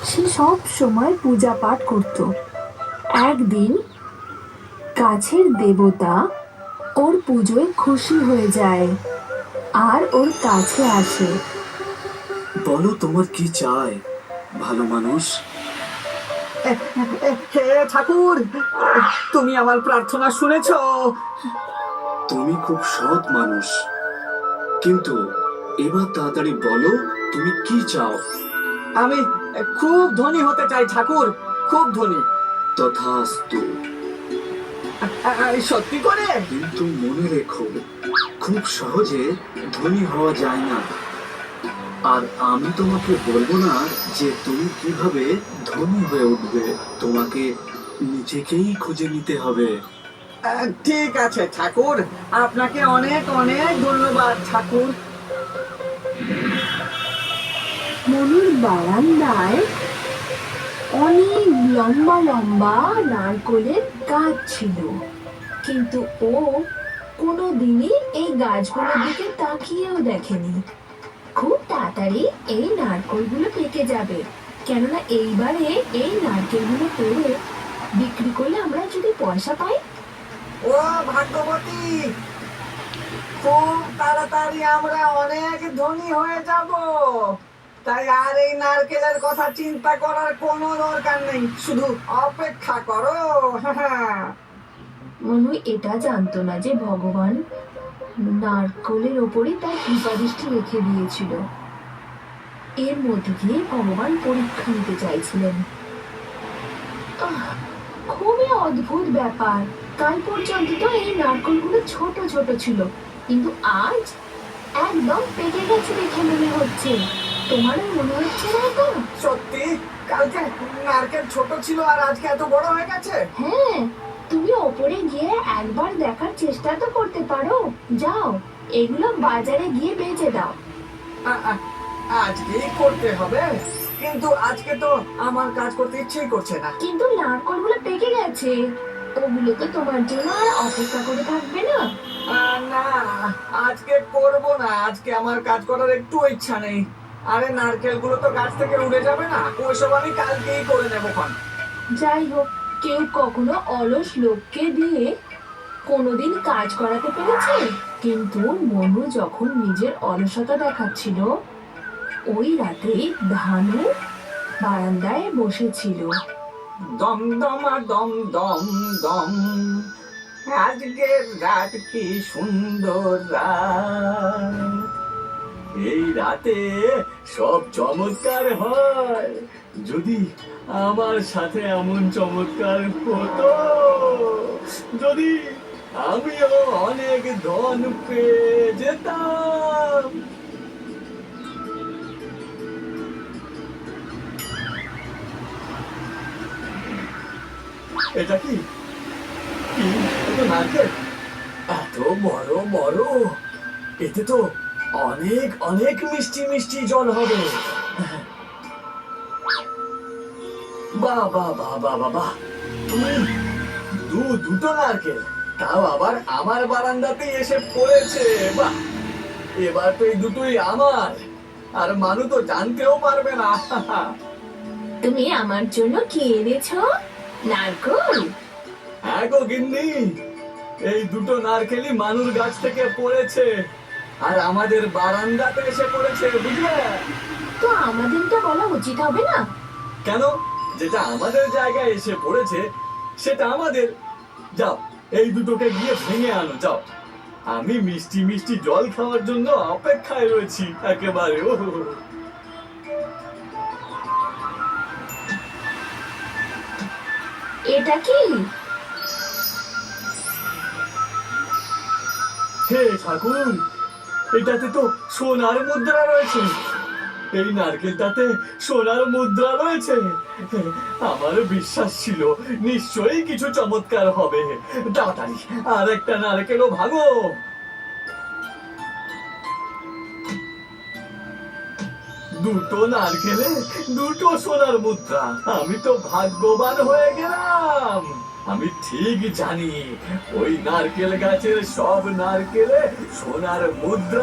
সে সব সময় পূজা পাঠ করত। একদিন গাছের দেবতা ওর পুজোয় খুশি হয়ে যায় আর ওর কাছে আসে। বলো তোমার কি চাই, ভালো মানুষ। হে ঠাকুর, তুমি আমার প্রার্থনা শুনেছো? তুমি খুব সৎ মানুষ, কিন্তু এবার তাড়াতাড়ি বলো তুমি কি চাও। আমি খুব ধনী হতে চাই ঠাকুর, খুব ধনী। তথাস্তু। সত্যি করে? কিন্তু মনে রেখো, খুব সহজে ধনী হওয়া যায় না। আর আমি তোমাকে বলবো না যে তুমি কিভাবে ধনী হয়ে উঠবে। তোমাকে নিজেকেই খুঁজে নিতে হবে। ঠিক আছে ঠাকুর, আপনাকে অনেক অনেক ধন্যবাদ ঠাকুর। মনুর বারান্দায় অনেক লম্বা লম্বা নারকোলের গাছ ছিল, কিন্তু ও কোনোদিনই এই গাছগুলোর দিকে তাকিয়েও দেখেনি। খুব তাড়াতাড়ি এই নারকেলগুলো পেকে যাবে, কেননা এইবারে এই নারকেলগুলো পেরে বিক্রি করলে আমরা যদি পয়সা পাই। ও ভাগ্যবতী, খুব তাড়াতাড়ি আমরা অনেক ধনী হয়ে যাব। তাই আর এই নারকেলের কথা চিন্তা করার কোনো দরকার নেই, শুধু অপেক্ষা করো। মনু এটা জানতো না যে ভগবান নারকেলের ওপরই তার কৃপাদৃষ্টি রেখে দিয়েছিল। এর মধ্যে দিয়ে ভগবান পরীক্ষা নিতে চাইছিলেন। খুবই অদ্ভুত ব্যাপার, কাল পর্যন্ত তো এই নারকেলগুলো ছোট ছোট ছিল, কিন্তু আজ একদম পেকে গেছে দেখে মনে হচ্ছে। তোমারও মনে হচ্ছে না তো? সত্যি কালকে নারকেল ছোট ছিল আর আজকে এত বড় হয়ে গেছে? হ্যাঁ, তুমি ওপরে গিয়ে একবার দেখার চেষ্টা তো করতে পারো। যাও, এগুলো বাজারে গিয়ে বেচে দাও। আজকেই করতে হবে, কিন্তু আজকে তো আমার কাজ করতে ইচ্ছেই করছে না। কিন্তু নারকেলগুলো পেকে গেছে, ওগুলো তো তোমার জন্য আর অপেক্ষা করে থাকবে না। না, আজকে করব না, আজকে আমার কাজ করার একটু ইচ্ছা নেই। আরে নারকেলগুলো তো গাছ থেকে উড়ে যাবে না, ওইসব আমি কালকেই করে নেবো খন। যাই হোক, কেউ কখনো অলস লোককে দিয়ে কোনোদিন কাজ করাতে পেরেছে? কিন্তু মনু যখন নিজের অলসতা দেখাচ্ছিল, ওই রাতে ধানু বারান্দায় বসেছিল। দম দমা দম দম দম, আজকের রাত কি সুন্দর রাত। এই রাতে সব চমৎকার হয়। যদি আমার সাথে এমন চমৎকার হতো, যদি আমিও অনেক ধন পেয়ে যেতাম। এটা কি? কি? এটা নারকেল? এত বড় বড়, এতে তো অনেক অনেক মিষ্টি মিষ্টি জল হবে। বাহ বাহ বাহ বাহ বাহ বাহ, দুটো নারকেল, তাও আবার আমার বারান্দাতে এসে পড়েছে। বাহ, এবার তো এই দুটোই আমার, আর মানু তো জানতেও পারবে না। তুমি আমার জন্য কি এনেছো? নারকেল? হ্যাঁ গো গিন্নি, এই দুটো নারকেলই মানুর গাছ থেকে পড়েছে আর আমাদের বারান্দাতে এসে পড়েছে, বুঝলে? তো আমাদেরটা বলা উচিত হবে না? কেন? যেটা আমাদের জায়গায় এসে পড়েছে সেটা আমাদের। যাও, এই দুটোকে গিয়ে ভেঙে আনো, যাও। আমি মিষ্টি মিষ্টি জল খাওয়ার জন্য অপেক্ষায় রয়েছি একেবারে। ও এটা কি? হে ঠাকুর, এটাতে তো সোনার মুদ্রা রয়েছে। এই নারকেলটাতে সোনার মুদ্রা রয়েছে। আমারও বিশ্বাস ছিল নিশ্চয়ই কিছু চমৎকার হবে। তাড়াতাড়ি আর একটা নারকেলও ভাঙো। দুটো নারকেলে দুটো সোনার মুদ্রা, আমি তো ভাগ্যবান হয়ে গেলাম। আমি ঠিক জানি ওই নারকেল গাছের সব নারকেলে সোনার মুদ্রা